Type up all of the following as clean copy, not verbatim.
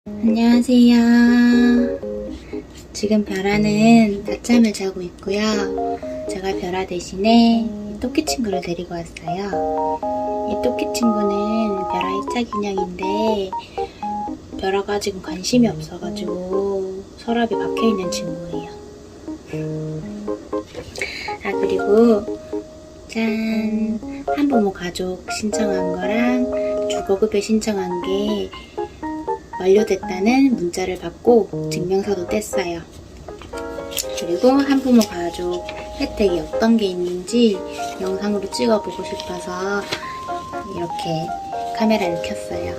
안녕하세요. 지금 별아는 낮잠을 자고 있고요. 제가 별아 대신에 토끼 친구를 데리고 왔어요. 이 토끼 친구는 별아 1차 기념인데 별아가 지금 관심이 없어가지고 서랍에 박혀있는 친구예요. 그리고 짠! 한부모 가족 신청한 거랑 주거급여 신청한 게 완료됐다는 문자를 받고 증명서도 뗐어요. 그리고 한부모 가족 혜택이 어떤 게 있는지 영상으로 찍어보고 싶어서 이렇게 카메라를 켰어요.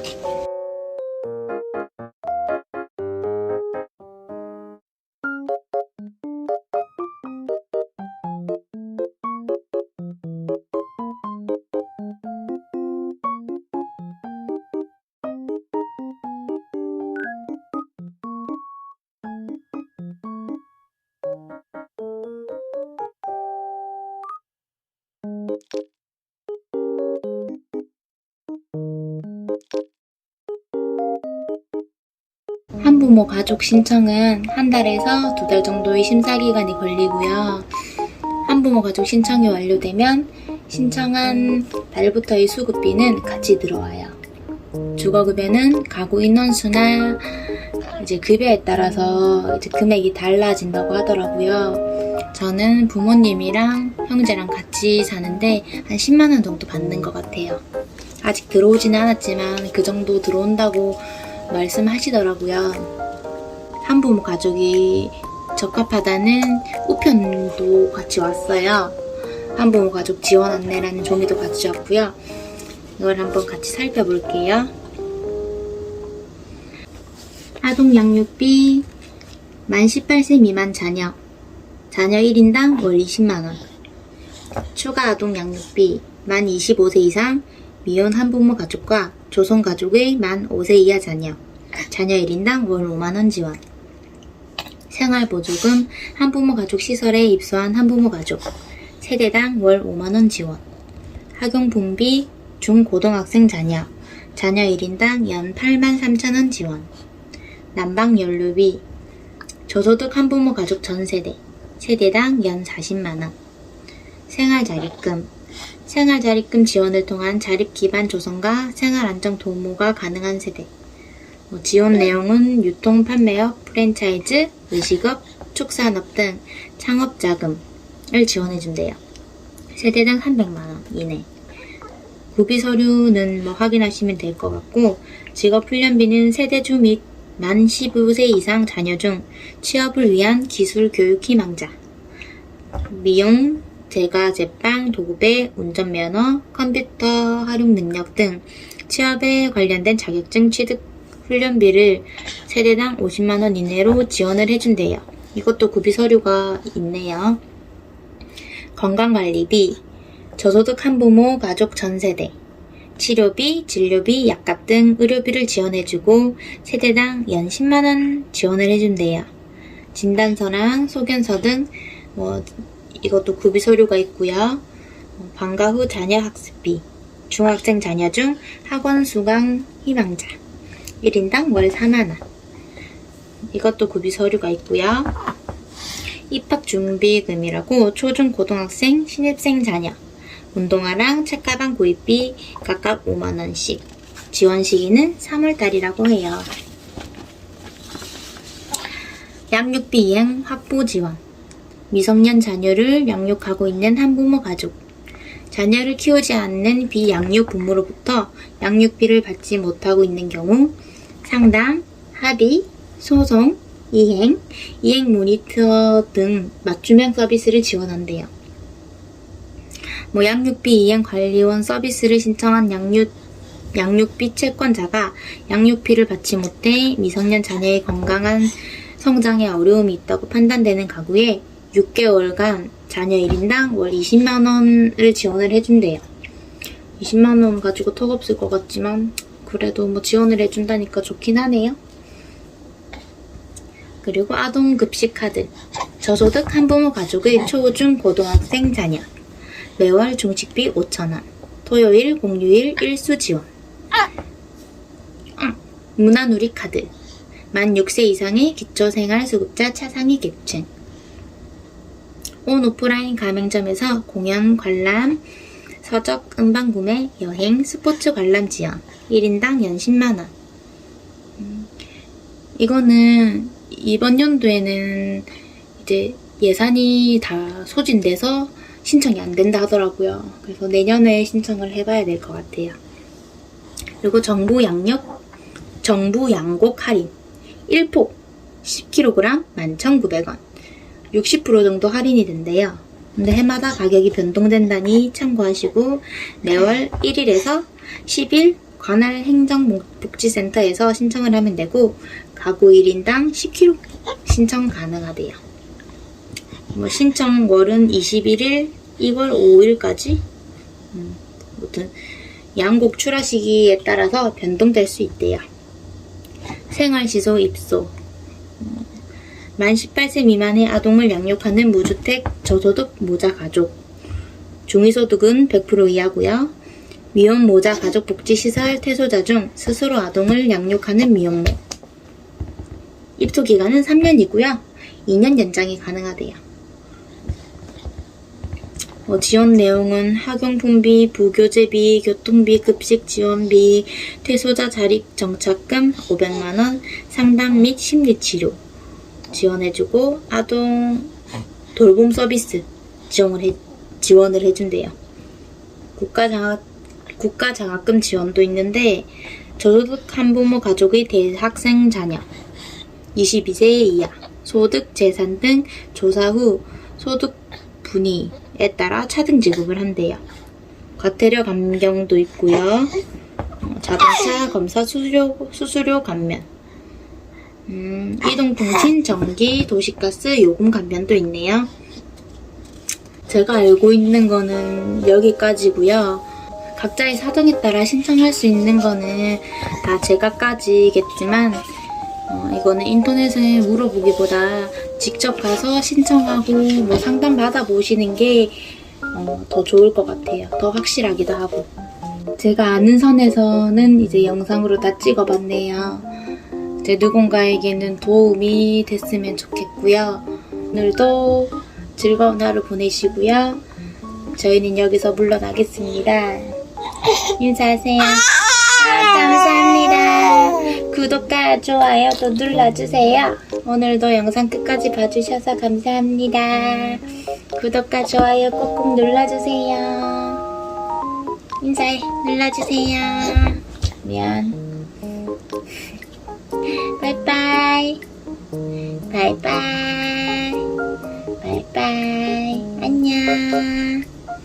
한부모 가족 신청은 한 달에서 2달 정도의 심사기간이 걸리고요. 한부모 가족 신청이 완료되면 신청한 달부터의 수급비는 같이 들어와요. 주거급여는 가구 인원수나 이제 급여에 따라서 이제 금액이 달라진다고 하더라고요. 저는 부모님이랑 형제랑 같이 사는데 한 10만원 정도 받는 것 같아요. 아직 들어오지는 않았지만 그 정도 들어온다고 말씀하시더라고요. 한부모 가족이 적합하다는 우편도 같이 왔어요. 한부모 가족 지원 안내라는 종이도 같이 왔고요. 이걸 한번 같이 살펴볼게요. 아동 양육비 만 18세 미만 자녀 1인당 월 20만원. 추가 아동 양육비 만 25세 이상 미혼 한부모 가족과 조성 가족의 만 5세 이하 자녀 1인당 월 5만원 지원. 생활보조금 한부모 가족 시설에 입소한 한부모 가족 세대당 월 5만원 지원. 학용분비 중고등학생 자녀 1인당 연 83,000원 지원. 난방연료비 저소득 한부모 가족 전세대 세대당 연 40만원. 생활자립금 지원을 통한 자립기반 조성과 생활안정도모가 가능한 세대. 지원 내용은 유통, 판매업, 프랜차이즈, 외식업, 축산업 등 창업자금을 지원해준대요. 세대당 300만원 이내. 구비서류는 확인하시면 될 것 같고, 직업훈련비는 세대주 및 만 15세 이상 자녀 중 취업을 위한 기술교육 희망자. 미용, 제과, 제빵, 도구배, 운전면허, 컴퓨터 활용 능력 등 취업에 관련된 자격증 취득 훈련비를 세대당 50만원 이내로 지원을 해준대요. 이것도 구비서류가 있네요. 건강관리비, 저소득 한부모 가족 전세대, 치료비, 진료비, 약값 등 의료비를 지원해주고 세대당 연 10만원 지원을 해준대요. 진단서랑 소견서 등 이것도 구비서류가 있고요. 방과 후 자녀 학습비, 중학생 자녀 중 학원 수강 희망자 1인당 월 4만원. 이것도 구비서류가 있고요. 입학준비금이라고 초중고등학생 신입생 자녀 운동화랑 책가방 구입비 각각 5만원씩. 지원 시기는 3월달이라고 해요. 양육비 이행 확보 지원. 미성년 자녀를 양육하고 있는 한부모 가족. 자녀를 키우지 않는 비양육 부모로부터 양육비를 받지 못하고 있는 경우 상담, 합의, 소송, 이행 모니터 등 맞춤형 서비스를 지원한대요. 양육비 이행 관리원 서비스를 신청한 양육비 채권자가 양육비를 받지 못해 미성년 자녀의 건강한 성장에 어려움이 있다고 판단되는 가구에 6개월간 자녀 1인당 월 20만원을 지원을 해준대요. 20만원 가지고 턱없을 것 같지만 그래도 지원을 해준다니까 좋긴 하네요. 그리고 아동급식카드 저소득 한부모 가족의 초, 중, 고등학생 자녀 매월 중식비 5,000원 토요일, 공휴일 일수 지원 문화누리 카드 만 6세 이상의 기초생활수급자 차상위 계층. 온 오프라인 가맹점에서 공연, 관람, 서적, 음반 구매, 여행, 스포츠 관람 지원, 1인당 연 10만원. 이거는 이번 연도에는 이제 예산이 다 소진돼서 신청이 안 된다 하더라고요. 그래서 내년에 신청을 해봐야 될 것 같아요. 그리고 정부 양곡 할인 1폭 10kg 11,900원 60% 정도 할인이 된대요. 근데 해마다 가격이 변동된다니 참고하시고 매월 1일에서 10일 관할 행정복지센터에서 신청을 하면 되고 가구 1인당 10kg 신청 가능하대요. 신청월은 21일, 2월 5일까지 아무튼 양곡 출하 시기에 따라서 변동될 수 있대요. 생활시설 입소 만 18세 미만의 아동을 양육하는 무주택 저소득 모자 가족 중위소득은 100% 이하고요. 미혼 모자 가족 복지시설 퇴소자 중 스스로 아동을 양육하는 미혼모 입소 기간은 3년이고요. 2년 연장이 가능하대요. 지원 내용은 학용품비, 부교재비, 교통비, 급식 지원비, 퇴소자 자립 정착금 500만원, 상담 및 심리치료 지원해주고 아동 돌봄 서비스 지원을 해준대요. 국가장학금 지원도 있는데 저소득 한부모 가족의 대학생 자녀 22세 이하 소득, 재산 등 조사 후 소득 분위에 따라 차등 지급을 한대요. 과태료 감경도 있고요. 자동차 검사 수수료 감면 이동통신, 전기, 도시가스 요금 감면도 있네요. 제가 알고 있는 거는 여기까지고요. 각자의 사정에 따라 신청할 수 있는 거는 다 제각까지겠지만 이거는 인터넷에 물어보기보다 직접 가서 신청하고 상담 받아보시는 게 더 좋을 것 같아요. 더 확실하기도 하고. 제가 아는 선에서는 이제 영상으로 다 찍어봤네요. 이제 누군가에게는 도움이 됐으면 좋겠고요. 오늘도 즐거운 하루 보내시고요. 저희는 여기서 물러나겠습니다. 인사하세요. 감사합니다. 구독과 좋아요도 눌러주세요. 오늘도 영상 끝까지 봐주셔서 감사합니다. 구독과 좋아요 꼭꼭 눌러주세요. 인사해. 눌러주세요. 미안. 바이바이. 바이바이. 바이바이. 안녕.